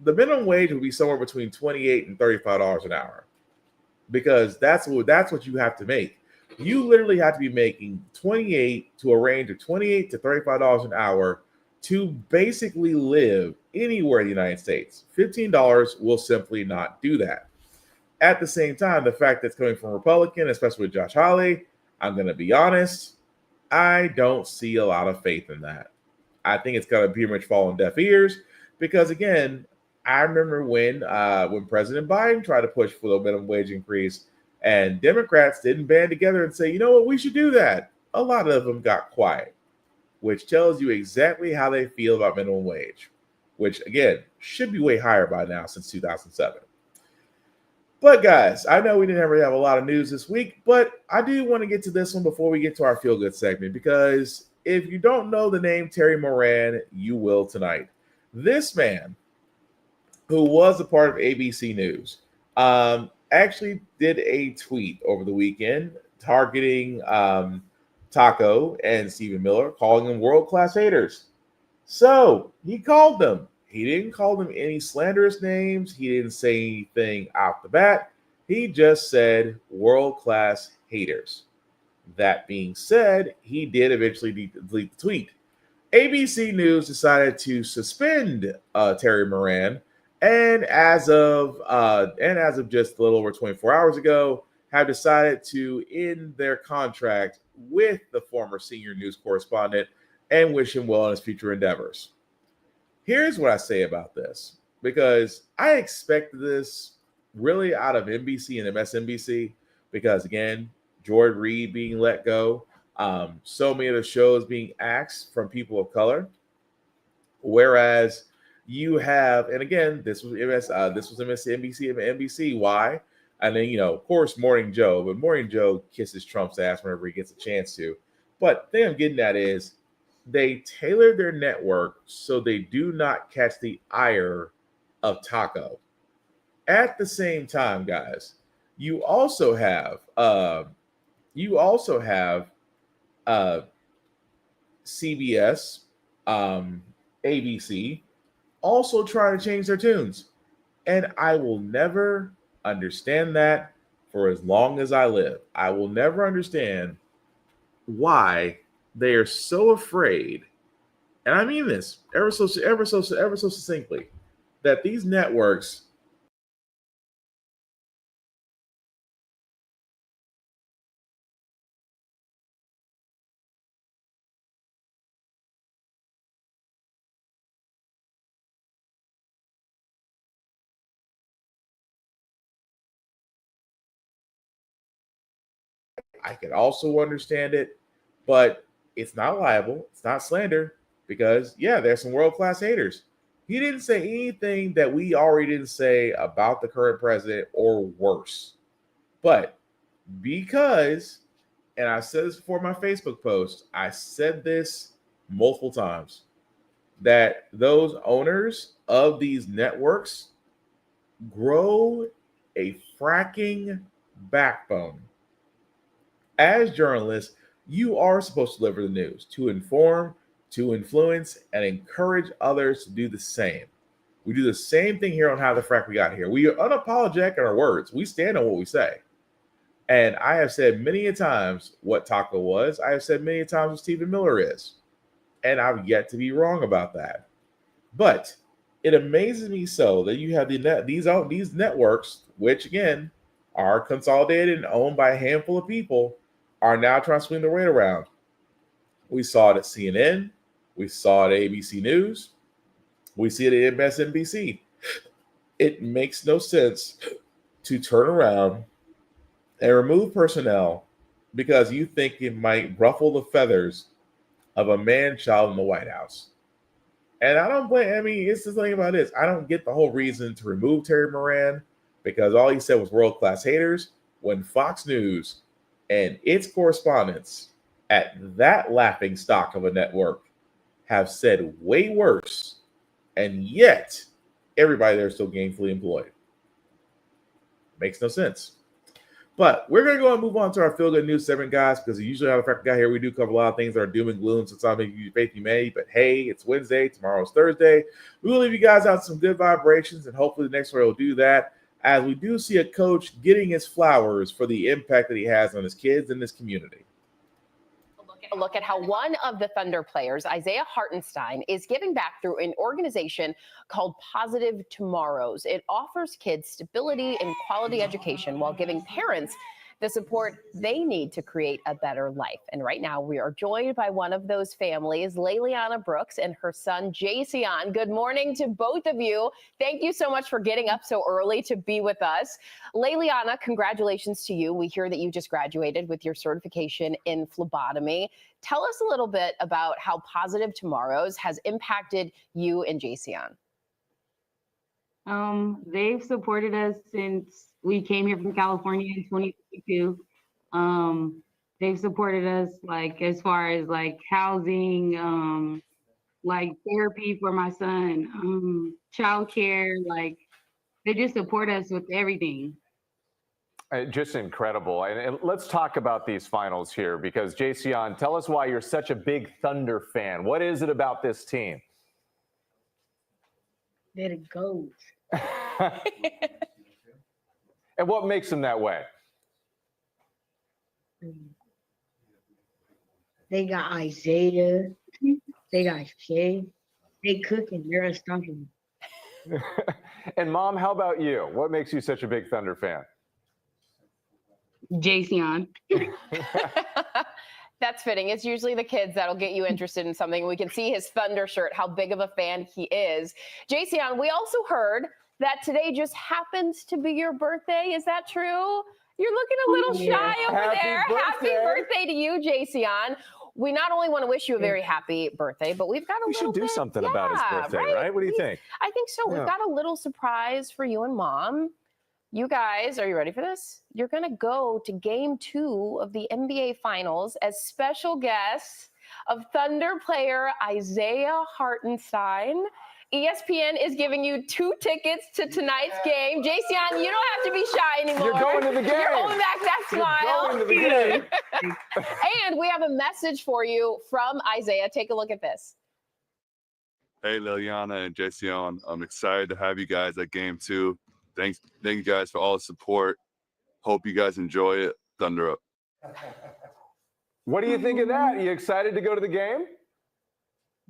the minimum wage would be somewhere between $28 and $35 an hour, because that's what you have to make. You literally have to be making $28 to a range of $28 to $35 an hour to basically live anywhere in the United States. $15 will simply not do that. At the same time, the fact that's coming from Republican, especially with Josh Hawley, I'm going to be honest, I don't see a lot of faith in that. I think it's going to pretty much fall on deaf ears because, again, I remember when President Biden tried to push for the minimum wage increase and Democrats didn't band together and say, you know what, we should do that. A lot of them got quiet, which tells you exactly how they feel about minimum wage, which, again, should be way higher by now since 2007. But, guys, I know we didn't really have a lot of news this week, but I do want to get to this one before we get to our feel-good segment, because if you don't know the name Terry Moran, you will tonight. This man, who was a part of ABC News, actually did a tweet over the weekend targeting Taco and Stephen Miller, calling them world-class haters. So he called them. He didn't call them any slanderous names. He didn't say anything out the bat. He just said world-class haters. That being said, he did eventually delete the tweet. ABC News decided to suspend Terry Moran, and as of just a little over 24 hours ago, have decided to end their contract with the former senior news correspondent and wish him well in his future endeavors. Here's what I say about this, because I expect this really out of NBC and MSNBC, because again, George Reed being let go, so many of the shows being axed from people of color, whereas you have, and again, this was MSNBC and NBC. Why? And then, of course, Morning Joe, but Morning Joe kisses Trump's ass whenever he gets a chance to. But the thing I'm getting at is they tailor their network so they do not catch the ire of Taco. At the same time, guys, you also have CBS, ABC, also trying to change their tunes. And I will never understand that for as long as I live. I will never understand why they are so afraid, and I mean this ever so succinctly, that these networks I could also understand it, but it's not liable. It's not slander because, yeah, there's some world-class haters. He didn't say anything that we already didn't say about the current president or worse. But because, and I said this before my Facebook post, I said this multiple times, that those owners of these networks grow a fracking backbone. As journalists, you are supposed to deliver the news, to inform, to influence, and encourage others to do the same. We do the same thing here on How the Frack We Got Here. We are unapologetic in our words. We stand on what we say. And I have said many a times what Taco was. I have said many a times what Stephen Miller is. And I've yet to be wrong about that. But it amazes me so that you have these networks, which again are consolidated and owned by a handful of people, are now trying to swing the weight around. We saw it at CNN. We saw it at ABC News. We see it at MSNBC. It makes no sense to turn around and remove personnel because you think it might ruffle the feathers of a man-child in the White House. And I don't blame, it's the thing about this. I don't get the whole reason to remove Terry Moran because all he said was world-class haters when Fox News and its correspondents at that laughing stock of a network have said way worse, and yet everybody there is still gainfully employed. Makes no sense. But we're going to go and move on to our feel-good news segment, guys, because usually how the Frack We Got Here, we do cover a lot of things that are doom and gloom, so sometimes you faith you may, but hey, it's Wednesday, tomorrow's Thursday. We will leave you guys out some good vibrations, and hopefully the next one will do that, as we do see a coach getting his flowers for the impact that he has on his kids and his community. A look at how one of the Thunder players, Isaiah Hartenstein, is giving back through an organization called Positive Tomorrows. It offers kids stability and quality education while giving parents the support they need to create a better life. And right now we are joined by one of those families, Layliana Brooks and her son, Jason. Good morning to both of you. Thank you so much for getting up so early to be with us. Layliana, congratulations to you. We hear that you just graduated with your certification in phlebotomy. Tell us a little bit about how Positive Tomorrows has impacted you and Jason. They've supported us since we came here from California in 2022. They've supported us like as far as like housing, like therapy for my son, childcare, like they just support us with everything. Just incredible. And let's talk about these finals here because Jason, tell us why you're such a big Thunder fan. What is it about this team? They're the GOAT. And what makes them that way? They got Isaiah. They got Shay. They cooking. They're unstoppable. And Mom, how about you? What makes you such a big Thunder fan? Jason. That's fitting. It's usually the kids that'll get you interested in something. We can see his Thunder shirt, how big of a fan he is. Jason, we also heard that today just happens to be your birthday. Is that true? You're looking a little shy over there. Happy birthday to you, Jason. We not only want to wish you a very happy birthday, but we've got We should do something about his birthday, right? What do you think? I think so. Yeah. We've got a little surprise for you and Mom. You guys, are you ready for this? You're going to go to Game 2 of the NBA Finals as special guests of Thunder player Isaiah Hartenstein. ESPN is giving you 2 tickets to tonight's game. Jason, you don't have to be shy anymore. You're going to the game. You're holding back that smile. You're going to the game. And we have a message for you from Isaiah. Take a look at this. Hey, Liliana and Jason, I'm excited to have you guys at Game 2. Thank you guys for all the support. Hope you guys enjoy it. Thunder up. What do you think of that? Are you excited to go to the game?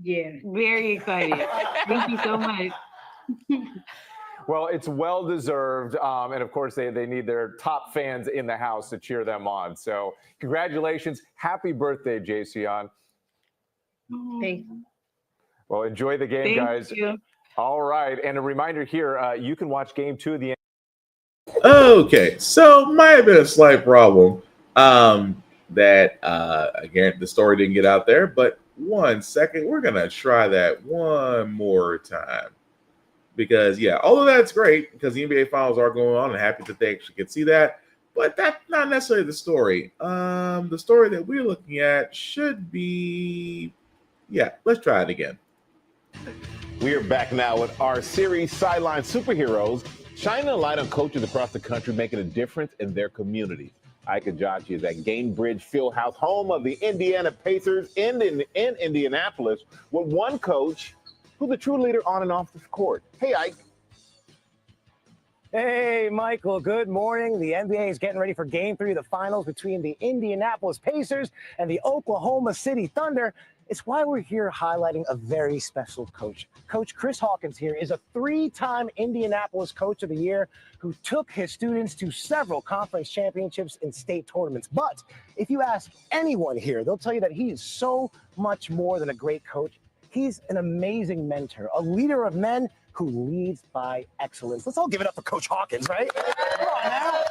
Yeah, very excited. Thank you so much. Well, it's well deserved. And of course, they need their top fans in the house to cheer them on. So congratulations. Happy birthday, Jason. Thank you. Well, enjoy the game, guys. Thank you. All right. And a reminder here, you can watch Game 2 of the Okay, so might have been a slight problem that again the story didn't get out there, but 1 second, we're gonna try that one more time because although that's great because the NBA Finals are going on and happy that they actually can see that, but that's not necessarily the story. The story that we're looking at should be let's try it again. We are back now with our series Sideline Superheroes, shining a light on coaches across the country making a difference in their communities. Ike Ajachi is at Gainbridge Fieldhouse, home of the Indiana Pacers in Indianapolis, with one coach who's a true leader on and off the court. Hey, Ike. Hey, Michael, good morning. The NBA is getting ready for Game 3 of the finals between the Indianapolis Pacers and the Oklahoma City Thunder. It's why we're here highlighting a very special coach. Coach Chris Hawkins here is a 3-time Indianapolis Coach of the Year who took his students to several conference championships and state tournaments. But if you ask anyone here, they'll tell you that he is so much more than a great coach. He's an amazing mentor, a leader of men who leads by excellence. Let's all give it up for Coach Hawkins, right? Come on now.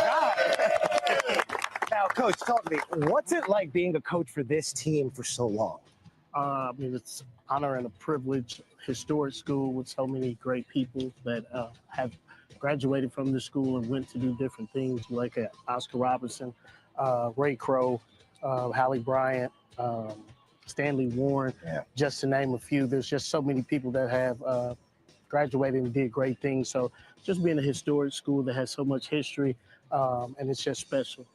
God. Now, Coach, talk to me. What's it like being a coach for this team for so long? I mean, it's honor and a privilege. Historic school with so many great people that have graduated from the school and went to do different things, like Oscar Robertson, Ray Crow, Hallie Bryant, Stanley Warren, just to name a few. There's just so many people that have graduated and did great things. So just being a historic school that has so much history, and it's just special.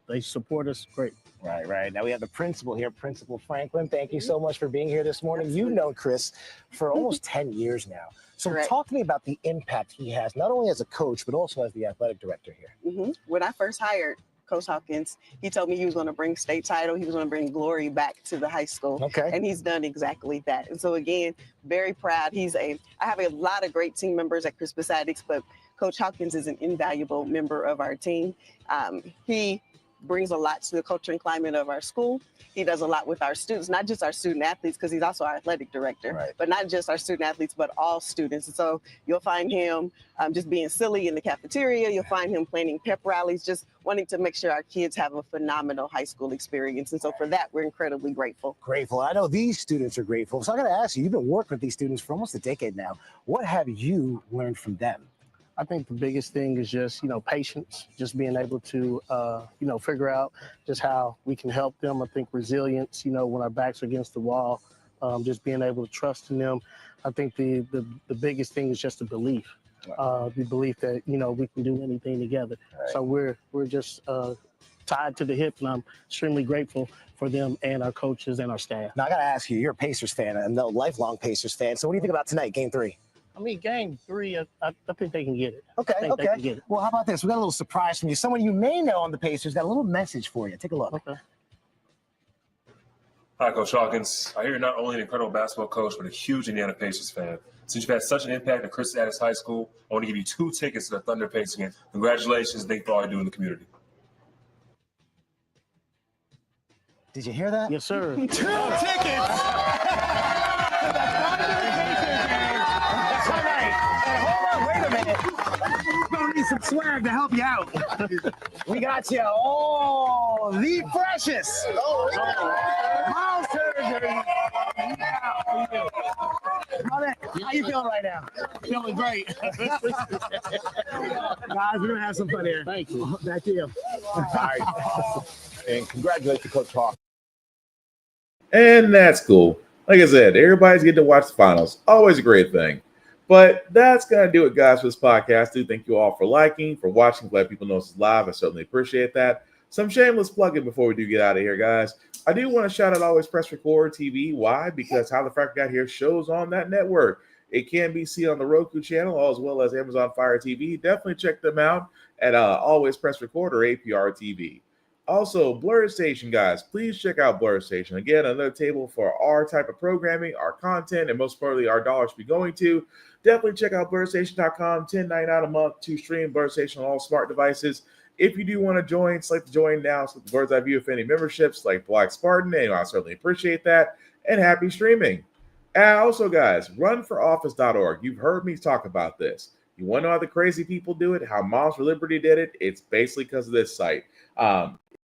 They support us great. Right. Now we have the principal here, Principal Franklin. Thank you so much for being here this morning. You've known Chris for almost 10 years now. So talk to me about the impact he has, not only as a coach, but also as the athletic director here. When I first hired Coach Hawkins, he told me he was going to bring state title. He was going to bring glory back to the high school. Okay. And he's done exactly that. And so again, very proud. I have a lot of great team members at Crispus Attucks, but Coach Hawkins is an invaluable member of our team. He brings a lot to the culture and climate of our school. He does a lot with our students, not just our student athletes, because he's also our athletic director, but not just our student athletes, but all students. And so you'll find him just being silly in the cafeteria. You'll find him planning pep rallies, just wanting to make sure our kids have a phenomenal high school experience. And so for that, we're incredibly grateful. Grateful. I know these students are grateful. So I got to ask you, you've been working with these students for almost a decade now. What have you learned from them? I think the biggest thing is just, patience, just being able to, figure out just how we can help them. I think resilience, when our backs are against the wall, just being able to trust in them. I think the biggest thing is just the belief that, we can do anything together. Right. So we're just tied to the hip, and I'm extremely grateful for them and our coaches and our staff. Now, I got to ask you, you're a Pacers fan, a lifelong Pacers fan. So what do you think about tonight, Game 3? I mean, Game 3, I think they can get it. Okay. They can get it. Well, how about this? We got a little surprise from you. Someone you may know on the Pacers got a little message for you. Take a look. Okay. Hi, Coach Hawkins. I hear you're not only an incredible basketball coach, but a huge Indiana Pacers fan. Since you've had such an impact at Crispus Attucks High School, I want to give you 2 tickets to the Thunder Pacers game. Congratulations. Thank you for all you do in the community. Did you hear that? Yes, sir. 2 tickets. That's all right. And hold on, wait a minute. We're gonna need some swag to help you out. We got you. Oh, the freshest. Miles Turner. How you feeling right now? Feeling great. Guys, we're gonna have some fun here. Thank you. Back to you. All right. And congratulations, Coach Hawk. And that's cool. Like I said, everybody's getting to watch the finals. Always a great thing. But that's going to do it, guys, for this podcast. Do thank you all for liking, for watching. Glad people know this is live. I certainly appreciate that. Some shameless plugging before we do get out of here, guys. I do want to shout out Always Press Record TV. Why? Because How the Frack Got Here shows on that network. It can be seen on the Roku channel as well as Amazon Fire TV. Definitely check them out at Always Press Record or APR TV. Also, Blur Station, guys, please check out Blur Station. Again, another table for our type of programming, our content, and most importantly, our dollars should be going to. Definitely check out BlurStation.com, $10.99 a month to stream Blur Station on all smart devices. If you do want to join, select to join now. Select the Bird's Eye View of any memberships like Black Spartan, and I certainly appreciate that. And happy streaming. And also, guys, runforoffice.org. You've heard me talk about this. You want to know how the crazy people do it, how Moms for Liberty did it? It's basically because of this site.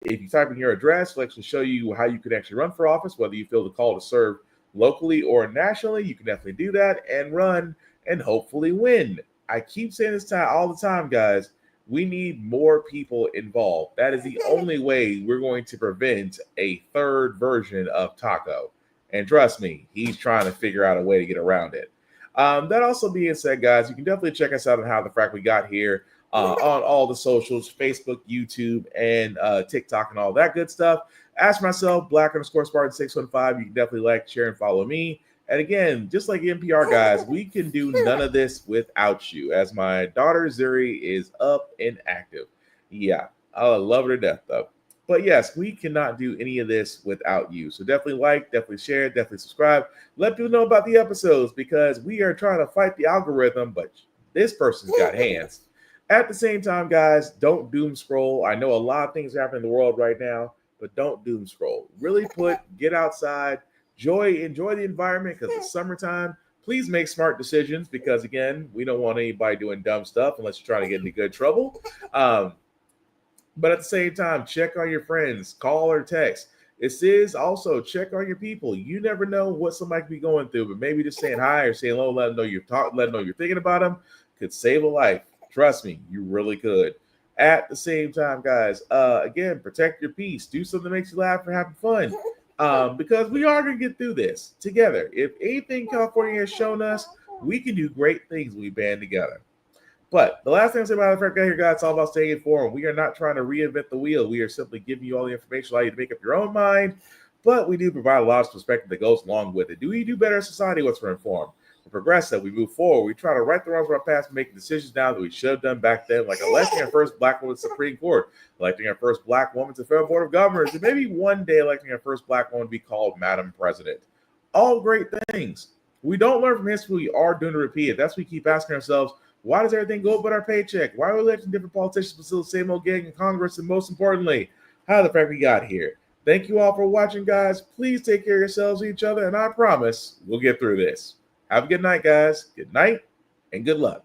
If you type in your address, it'll actually show you how you can actually run for office, whether you feel the call to serve locally or nationally. You can definitely do that and run and hopefully win. I keep saying this all the time, guys. We need more people involved. That is the only way we're going to prevent a third version of Taco. And trust me, he's trying to figure out a way to get around it. That also being said, guys, you can definitely check us out on How the Frack We Got Here on all the socials, Facebook, YouTube, and TikTok, and all that good stuff. As for myself, Black_Spartan615, you can definitely like, share, and follow me. And again, just like NPR, guys, we can do none of this without you, as my daughter Zuri is up and active. Yeah, I love her to death, though. But yes, we cannot do any of this without you. So definitely like, definitely share, definitely subscribe. Let people know about the episodes, because we are trying to fight the algorithm, but this person's got hands. At the same time, guys, don't doom scroll. I know a lot of things are happening in the world right now, but don't doom scroll. Really get outside, enjoy the environment, because it's summertime. Please make smart decisions, because again, we don't want anybody doing dumb stuff unless you're trying to get into good trouble. But at the same time, check on your friends, call or text. This is also check on your people. You never know what somebody could be going through, but maybe just saying hi or saying hello, let them know you're thinking about them could save a life. Trust me, you really could. At the same time, guys, again, protect your peace. Do something that makes you laugh and have fun. Because we are going to get through this together. If anything California has shown us, we can do great things when we band together. But the last thing I say about the Frack Got Here, guys, it's all about staying informed. We are not trying to reinvent the wheel. We are simply giving you all the information, allow you to make up your own mind. But we do provide a lot of perspective that goes along with it. Do we do better as society once we're informed? We progress, that we move forward. We try to right the wrongs of our past and making decisions now that we should have done back then, like electing our first black woman to the Supreme Court, electing our first black woman to the Federal Board of Governors, and maybe one day electing our first black woman to be called Madam President. All great things. We don't learn from history. We are doomed to repeat it. That's what we keep asking ourselves. Why does everything go up but our paycheck? Why are we electing different politicians but still the same old gang in Congress? And most importantly, how the Frack We Got Here. Thank you all for watching, guys. Please take care of yourselves and each other, and I promise we'll get through this. Have a good night, guys. Good night and good luck.